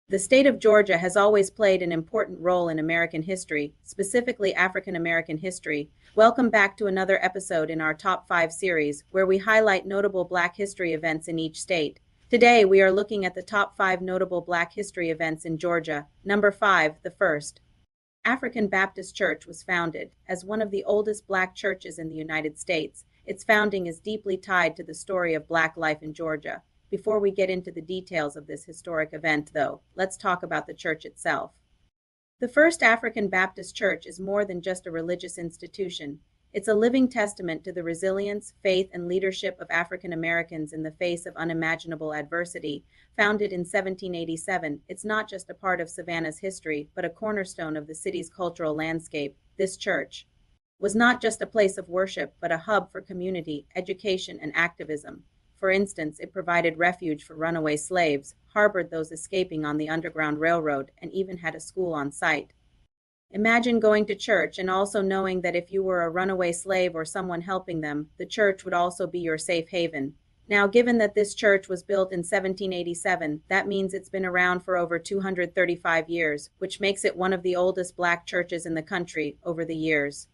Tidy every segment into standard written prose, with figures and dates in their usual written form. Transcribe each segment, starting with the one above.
The state of Georgia has always played an important role in American history, specifically African American history. Welcome back to another episode in our Top 5 series, where we highlight notable Black history events in each state. Today, we are looking at the top 5 notable Black history events in Georgia. Number 5, the first. African Baptist Church was founded. As one of the oldest Black churches in the United States, its founding is deeply tied to the story of Black life in Georgia. Before we get into the details of this historic event, though, let's talk about the church itself. The First African Baptist Church is more than just a religious institution. It's a living testament to the resilience, faith, and leadership of African Americans in the face of unimaginable adversity. Founded in 1787, it's not just a part of Savannah's history, but a cornerstone of the city's cultural landscape. This church was not just a place of worship, but a hub for community, education, and activism. For instance, it provided refuge for runaway slaves, harbored those escaping on the Underground Railroad, and even had a school on site. Imagine going to church and also knowing that if you were a runaway slave or someone helping them, the church would also be your safe haven. Now, given that this church was built in 1787, that means it's been around for over 235 years, which makes it one of the oldest Black churches in the country over the years.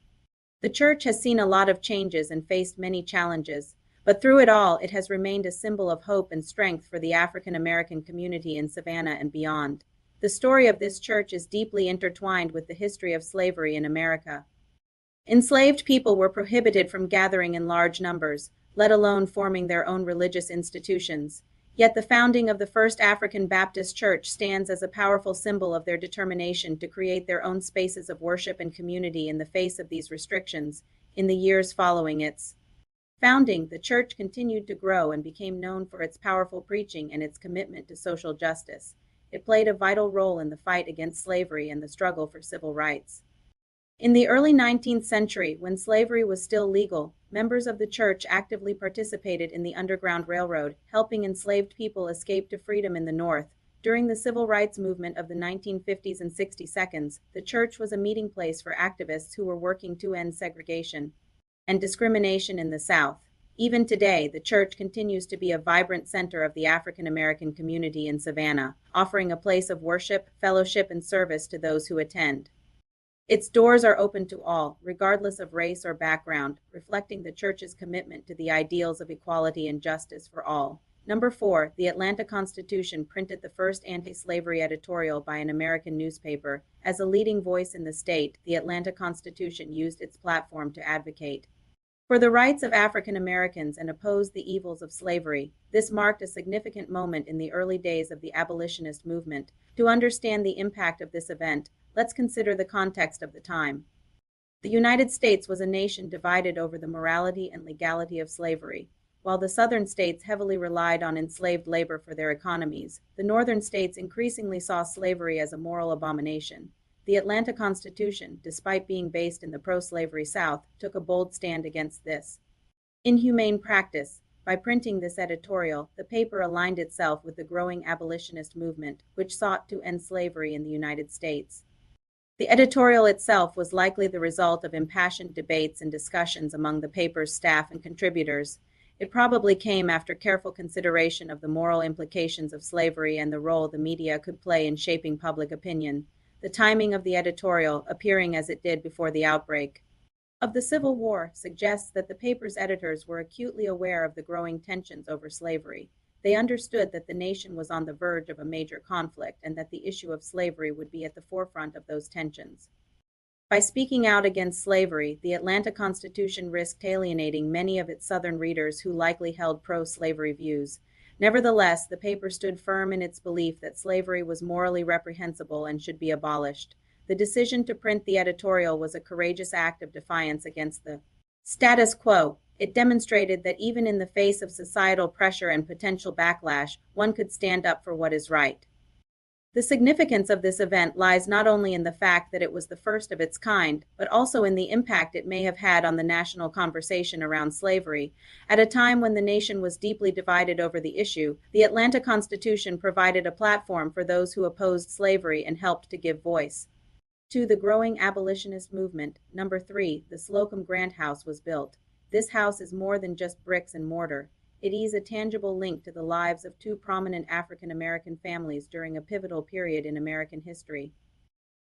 The church has seen a lot of changes and faced many challenges. But through it all, it has remained a symbol of hope and strength for the African American community in Savannah and beyond. The story of this church is deeply intertwined with the history of slavery in America. Enslaved people were prohibited from gathering in large numbers, let alone forming their own religious institutions. Yet the founding of the First African Baptist Church stands as a powerful symbol of their determination to create their own spaces of worship and community in the face of these restrictions. In the years following its founding, the church continued to grow and became known for its powerful preaching and its commitment to social justice. It played a vital role in the fight against slavery and the struggle for civil rights. In the early 19th century, when slavery was still legal, members of the church actively participated in the Underground Railroad, helping enslaved people escape to freedom in the North. During the civil rights movement of the 1950s and 60s, the church was a meeting place for activists who were working to end segregation and discrimination in the South. Even today, the church continues to be a vibrant center of the African American community in Savannah, offering a place of worship, fellowship, and service to those who attend. Its doors are open to all, regardless of race or background, reflecting the church's commitment to the ideals of equality and justice for all. Number 4, the Atlanta Constitution printed the first anti-slavery editorial by an American newspaper. As a leading voice in the state, the Atlanta Constitution used its platform to advocate for the rights of African Americans and oppose the evils of slavery. This marked a significant moment in the early days of the abolitionist movement. To understand the impact of this event, let's consider the context of the time. The United States was a nation divided over the morality and legality of slavery. While the southern states heavily relied on enslaved labor for their economies, the northern states increasingly saw slavery as a moral abomination. The Atlanta Constitution, despite being based in the pro-slavery South, took a bold stand against this inhumane practice. By printing this editorial, the paper aligned itself with the growing abolitionist movement, which sought to end slavery in the United States. The editorial itself was likely the result of impassioned debates and discussions among the paper's staff and contributors. It probably came after careful consideration of the moral implications of slavery and the role the media could play in shaping public opinion. The timing of the editorial, appearing as it did before the outbreak of the Civil War, suggests that the paper's editors were acutely aware of the growing tensions over slavery. They understood that the nation was on the verge of a major conflict and that the issue of slavery would be at the forefront of those tensions. By speaking out against slavery, the Atlanta Constitution risked alienating many of its Southern readers who likely held pro-slavery views. Nevertheless, the paper stood firm in its belief that slavery was morally reprehensible and should be abolished. The decision to print the editorial was a courageous act of defiance against the status quo. It demonstrated that even in the face of societal pressure and potential backlash, one could stand up for what is right. The significance of this event lies not only in the fact that it was the first of its kind, but also in the impact it may have had on the national conversation around slavery. At a time when the nation was deeply divided over the issue, the Atlanta Constitution provided a platform for those who opposed slavery and helped to give voice to the growing abolitionist movement. Number 3, the Slocum Grant House was built. This house is more than just bricks and mortar. it is a tangible link to the lives of two prominent African American families during a pivotal period in American history.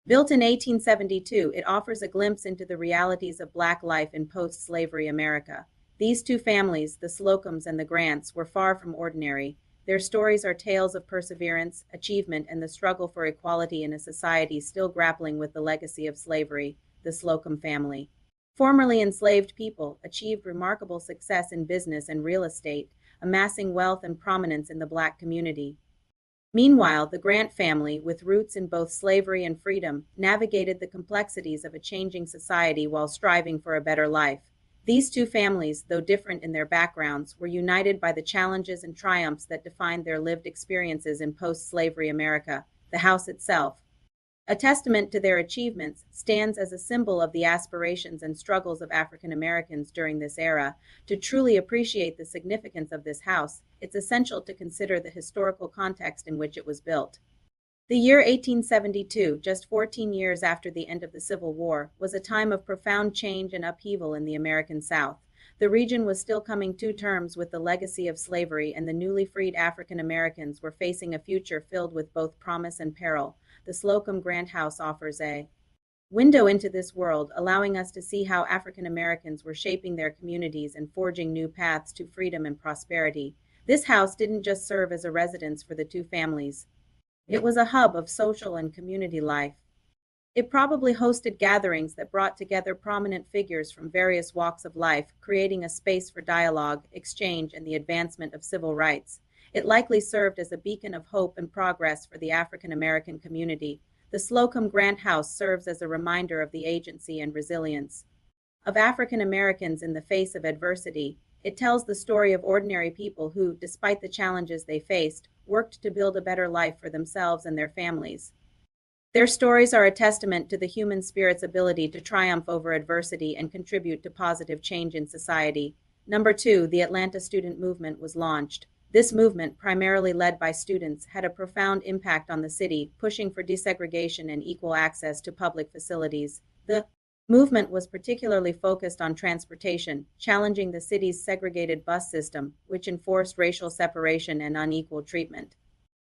Built in 1872, it offers a glimpse into the realities of Black life in post-slavery America. These two families, the Slocums and the Grants, were far from ordinary. Their stories are tales of perseverance, achievement, and the struggle for equality in a society still grappling with the legacy of slavery. The Slocum family, formerly enslaved people, achieved remarkable success in business and real estate, amassing wealth and prominence in the Black community. Meanwhile, the Grant family, with roots in both slavery and freedom, navigated the complexities of a changing society while striving for a better life. These two families, though different in their backgrounds, were united by the challenges and triumphs that defined their lived experiences in post-slavery America. The house itself, a testament to their achievements, stands as a symbol of the aspirations and struggles of African Americans during this era. To truly appreciate the significance of this house, it's essential to consider the historical context in which it was built. The year 1872, just 14 years after the end of the Civil War, was a time of profound change and upheaval in the American South. The region was still coming to terms with the legacy of slavery, and the newly freed African Americans were facing a future filled with both promise and peril. The Slocum Grant House offers a window into this world, allowing us to see how African Americans were shaping their communities and forging new paths to freedom and prosperity. This house didn't just serve as a residence for the two families. It was a hub of social and community life. It probably hosted gatherings that brought together prominent figures from various walks of life, creating a space for dialogue, exchange, and the advancement of civil rights. It likely served as a beacon of hope and progress for the African American community. The Slocum Grant House serves as a reminder of the agency and resilience of African Americans in the face of adversity. It tells the story of ordinary people who, despite the challenges they faced, worked to build a better life for themselves and their families. Their stories are a testament to the human spirit's ability to triumph over adversity and contribute to positive change in society. Number 2, the Atlanta student movement was launched. This movement, primarily led by students, had a profound impact on the city, pushing for desegregation and equal access to public facilities. The movement was particularly focused on transportation, challenging the city's segregated bus system, which enforced racial separation and unequal treatment.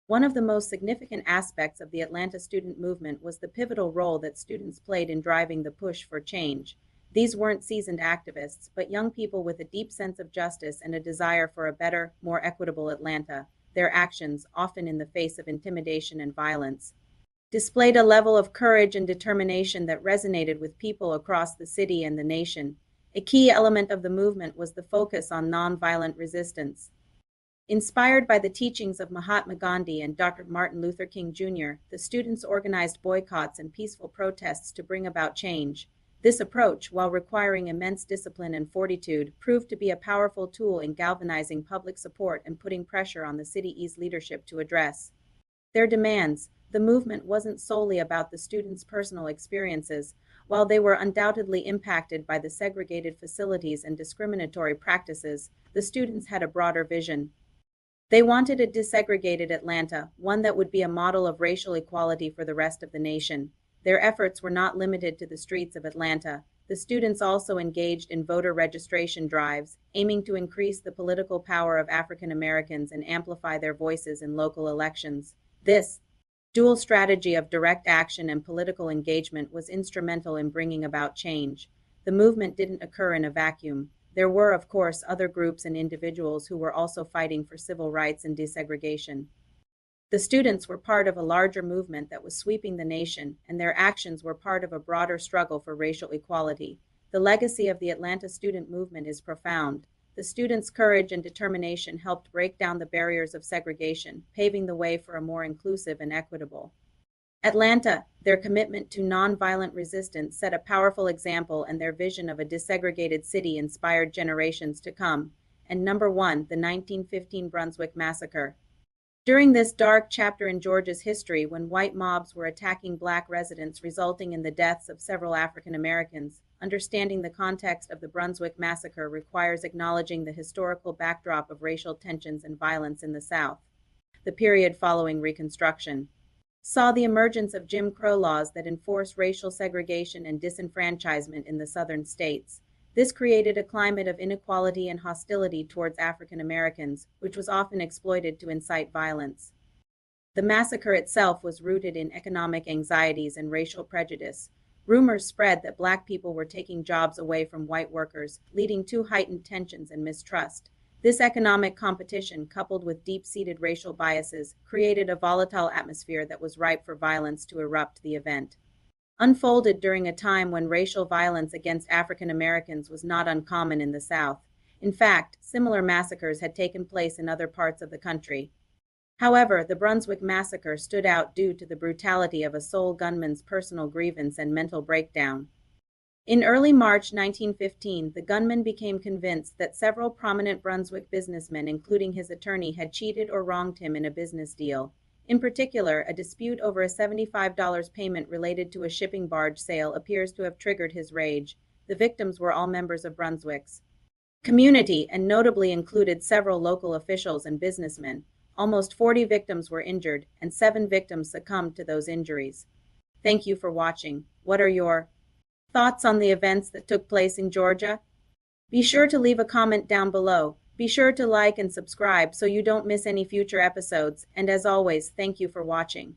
One of the most significant aspects of the Atlanta student movement was the pivotal role that students played in driving the push for change. These weren't seasoned activists, but young people with a deep sense of justice and a desire for a better, more equitable Atlanta. Their actions, often in the face of intimidation and violence, displayed a level of courage and determination that resonated with people across the city and the nation. A key element of the movement was the focus on nonviolent resistance. Inspired by the teachings of Mahatma Gandhi and Dr. Martin Luther King Jr., the students organized boycotts and peaceful protests to bring about change. This approach, while requiring immense discipline and fortitude, proved to be a powerful tool in galvanizing public support and putting pressure on the city's leadership to address their demands. The movement wasn't solely about the students' personal experiences. While they were undoubtedly impacted by the segregated facilities and discriminatory practices, the students had a broader vision. They wanted a desegregated Atlanta, one that would be a model of racial equality for the rest of the nation. Their efforts were not limited to the streets of Atlanta. The students also engaged in voter registration drives, aiming to increase the political power of African Americans and amplify their voices in local elections. This dual strategy of direct action and political engagement was instrumental in bringing about change. The movement didn't occur in a vacuum. There were, of course, other groups and individuals who were also fighting for civil rights and desegregation. The students were part of a larger movement that was sweeping the nation, and their actions were part of a broader struggle for racial equality. The legacy of the Atlanta student movement is profound. The students' courage and determination helped break down the barriers of segregation, paving the way for a more inclusive and equitable Atlanta. Their commitment to nonviolent resistance set a powerful example, and their vision of a desegregated city inspired generations to come. And number 1, the 1915 Brunswick Massacre. During this dark chapter in Georgia's history, when white mobs were attacking Black residents, resulting in the deaths of several African Americans, understanding the context of the Brunswick Massacre requires acknowledging the historical backdrop of racial tensions and violence in the South. The period following Reconstruction saw the emergence of Jim Crow laws that enforced racial segregation and disenfranchisement in the southern states. This created a climate of inequality and hostility towards African Americans, which was often exploited to incite violence. The massacre itself was rooted in economic anxieties and racial prejudice. Rumors spread that black people were taking jobs away from white workers, leading to heightened tensions and mistrust. This economic competition, coupled with deep-seated racial biases, created a volatile atmosphere that was ripe for violence to erupt. The event unfolded during a time when racial violence against African Americans was not uncommon in the South. In fact, similar massacres had taken place in other parts of the country. However, the Brunswick Massacre stood out due to the brutality of a sole gunman's personal grievance and mental breakdown. In early March 1915, the gunman became convinced that several prominent Brunswick businessmen, including his attorney, had cheated or wronged him in a business deal. In particular, a dispute over a $75 payment related to a shipping barge sale appears to have triggered his rage. The victims were all members of Brunswick's community and notably included several local officials and businessmen. Almost 40 victims were injured, and 7 victims succumbed to those injuries. Thank you for watching. What are your thoughts on the events that took place in Georgia? Be sure to leave a comment down below. Be sure to like and subscribe so you don't miss any future episodes. And as always, thank you for watching.